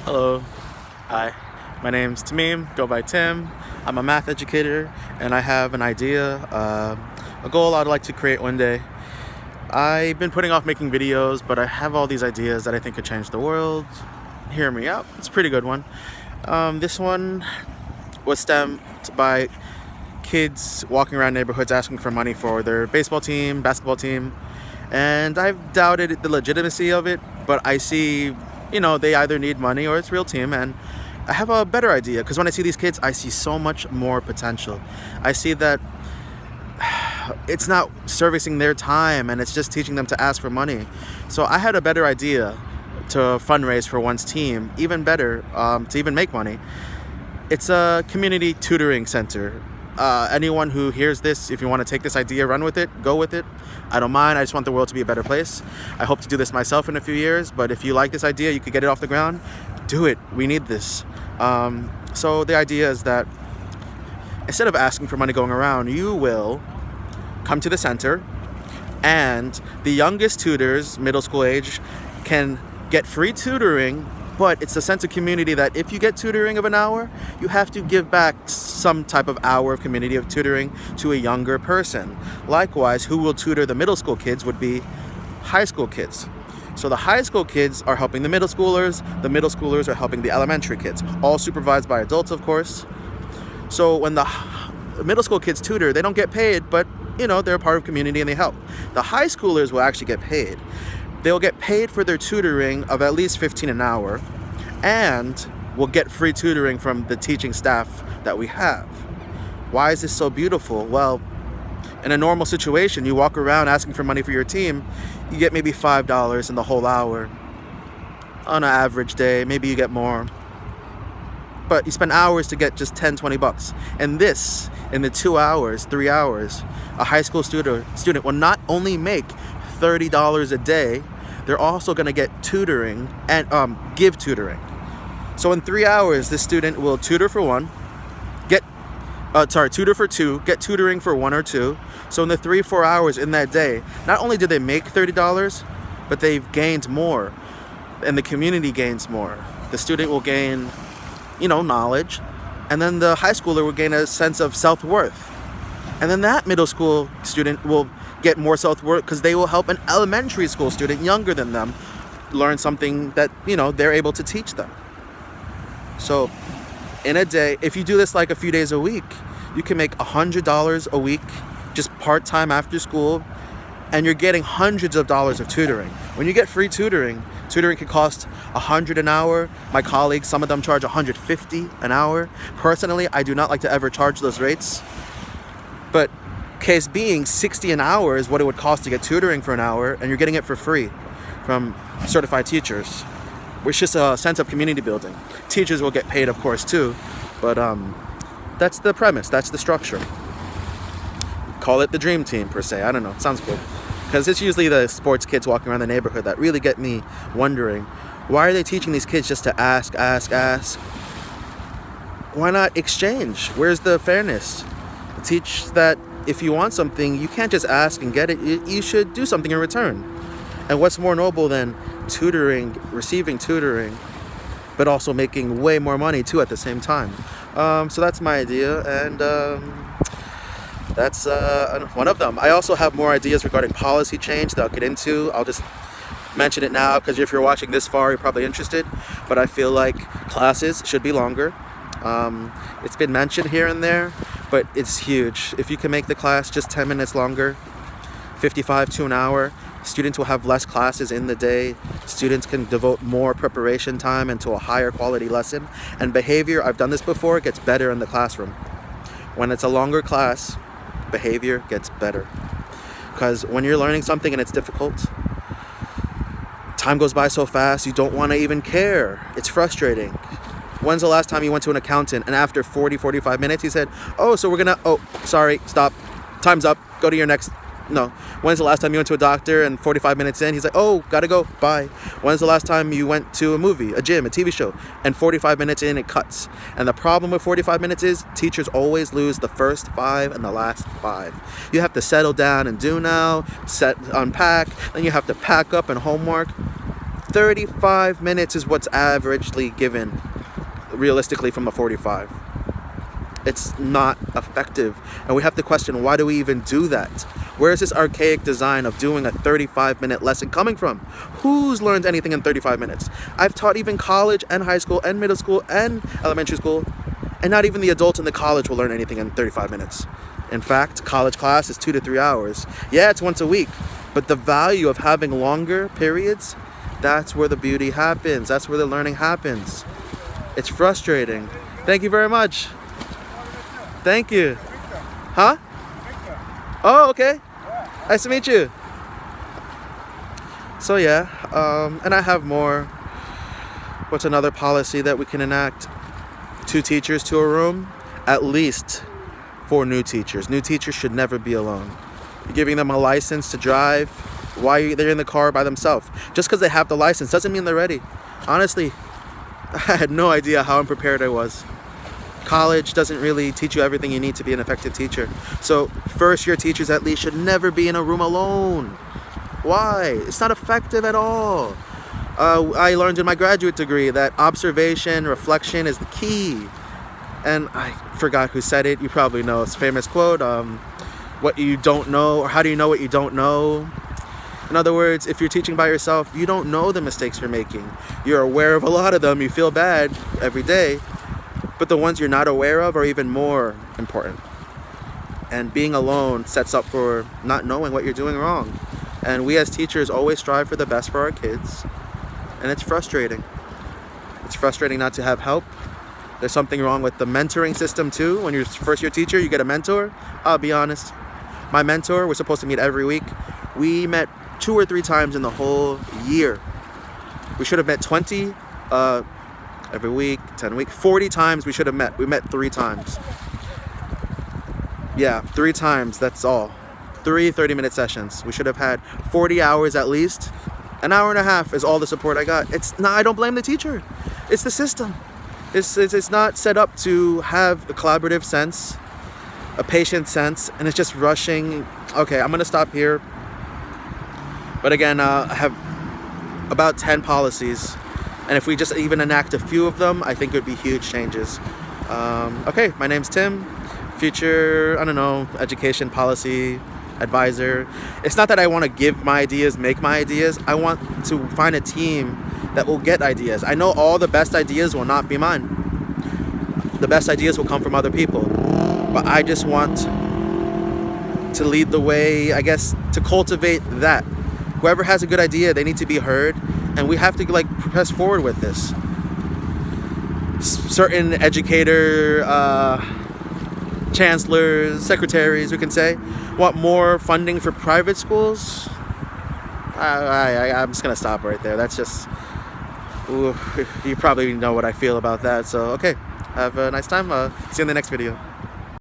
Hello. Hi. My name's Tamim, go by Tim. I'm a math educator and I have an idea, a goal I'd like to create one day. I've been putting off making videos, but I have all these ideas that I think could change the world. Hear me out. It's a pretty good one. This one was stemmed by kids walking around neighborhoods asking for money for their baseball team, basketball team, and I've doubted the legitimacy of it, but I see, they either need money or it's real team, and I have a better idea because when I see these kids, I see so much more potential. I see that it's not servicing their time and it's just teaching them to ask for money. So I had a better idea to fundraise for one's team, even better, to even make money. It's a community tutoring center. Anyone who hears this, if you want to take this idea, run with it, go with it. I don't mind. I just want the world to be a better place. I hope to do this myself in a few years, but if you like this idea, you could get it off the ground, do it. We need this. So the idea is that instead of asking for money going around, you will come to the center and the youngest tutors, middle school age, can get free tutoring, but it's a sense of community that if you get tutoring of an hour, you have to give back some type of hour of community of tutoring to a younger person. Likewise, who will tutor the middle school kids would be high school kids. So the high school kids are helping the middle schoolers are helping the elementary kids, all supervised by adults, of course. So when the middle school kids tutor, they don't get paid, but they're a part of community and they help. The high schoolers will actually get paid. They'll get paid for their tutoring of at least $15 an hour and will get free tutoring from the teaching staff that we have. Why is this so beautiful? Well, in a normal situation, you walk around asking for money for your team, you get maybe $5 in the whole hour. On an average day, maybe you get more. But you spend hours to get just 10, 20 bucks. And this, in the 2 hours, 3 hours, a high school student will not only make $30 a day, they're also going to get tutoring and give tutoring. So in 3 hours, this student will tutor for one, tutor for two, get tutoring for one or two. So in the 3-4 hours in that day, not only did they make $30, but they've gained more, and the community gains more. The student will gain, knowledge, and then the high schooler will gain a sense of self-worth. And then that middle school student will get more self-worth because they will help an elementary school student younger than them learn something that, they're able to teach them. So in a day, if you do this like a few days a week, you can make $100 a week just part-time after school, and you're getting hundreds of dollars of tutoring. When you get free tutoring can cost $100 an hour. My colleagues, some of them charge $150 an hour. Personally, I do not like to ever charge those rates. But case being, $60 an hour is what it would cost to get tutoring for an hour, and you're getting it for free from certified teachers, which is a sense of community building. Teachers will get paid, of course, too, but that's the premise, that's the structure. Call it the dream team, per se. I don't know, it sounds good. Because it's usually the sports kids walking around the neighborhood that really get me wondering, why are they teaching these kids just to ask? Why not exchange? Where's the fairness? Teach that if you want something, you can't just ask and get it. You should do something in return. And what's more noble than tutoring, receiving tutoring, but also making way more money too at the same time? So that's my idea, and that's one of them. I also have more ideas regarding policy change that I'll get into. I'll just mention it now because if you're watching this far, you're probably interested. But I feel like classes should be longer. It's been mentioned here and there, but it's huge. If you can make the class just 10 minutes longer, 55 to an hour, students will have less classes in the day. Students can devote more preparation time into a higher quality lesson. And behavior, I've done this before, gets better in the classroom. When it's a longer class, behavior gets better. Because when you're learning something and it's difficult, time goes by so fast, you don't want to even care. It's frustrating. When's the last time you went to an accountant and after 45 minutes he said, sorry, stop, time's up, go to your next? No. When's the last time you went to a doctor and 45 minutes in he's like, gotta go, bye? When's the last time you went to a movie, a gym, a TV show, and 45 minutes in it cuts? And the problem with 45 minutes is teachers always lose the first 5 and the last 5. You have to settle down and do now, unpack, then you have to pack up and homework. 35 minutes is what's averagely given, realistically, from a 45. It's not effective, and we have to question, why do we even do that? Where is this archaic design of doing a 35-minute lesson coming from? Who's learned anything in 35 minutes? I've taught even college and high school and middle school and elementary school, and not even the adults in the college will learn anything in 35 minutes. In fact, college class is 2 to 3 hours. Yeah, it's once a week, but the value of having longer periods, that's where the beauty happens. That's where the learning happens. It's frustrating. Thank you very much. Thank you. Huh? Oh, okay. Nice to meet you. So yeah, and I have more. What's another policy that we can enact? 2 teachers to a room, at least 4 new teachers. New teachers should never be alone. You're giving them a license to drive. Why are they in the car by themselves? Just because they have the license doesn't mean they're ready. Honestly, I had no idea how unprepared I was. College doesn't really teach you everything you need to be an effective teacher. So first-year teachers at least should never be in a room alone. Why? It's not effective at all. I learned in my graduate degree that observation, reflection is the key. And I forgot who said it. You probably know. It's a famous quote. What you don't know, or how do you know what you don't know? In other words, if you're teaching by yourself, you don't know the mistakes you're making. You're aware of a lot of them. You feel bad every day. But the ones you're not aware of are even more important. And being alone sets up for not knowing what you're doing wrong. And we as teachers always strive for the best for our kids. And it's frustrating. It's frustrating not to have help. There's something wrong with the mentoring system too. When you're first year teacher, you get a mentor. I'll be honest. My mentor, we're supposed to meet every week. We met 2 or 3 times in the whole year. We should have met 20 every week, 10 a week, 40 times we should have met. We met 3 times. Yeah, 3 times, that's all. 3 30-minute sessions. We should have had 40 hours at least. An hour and a half is all the support I got. I don't blame the teacher. It's the system. It's not set up to have a collaborative sense, a patient sense, and it's just rushing. Okay, I'm gonna stop here. But again, I have about 10 policies. And if we just even enact a few of them, I think it would be huge changes. Okay, my name's Tim, future, I don't know, education policy advisor. It's not that I want to give my ideas, make my ideas. I want to find a team that will get ideas. I know all the best ideas will not be mine. The best ideas will come from other people. But I just want to lead the way, I guess, to cultivate that. Whoever has a good idea, they need to be heard. And we have to press forward with this. Certain educator, chancellors, secretaries, we can say, want more funding for private schools. I'm just gonna stop right there. That's just, ooh, you probably know what I feel about that. So okay, have a nice time. See you in the next video.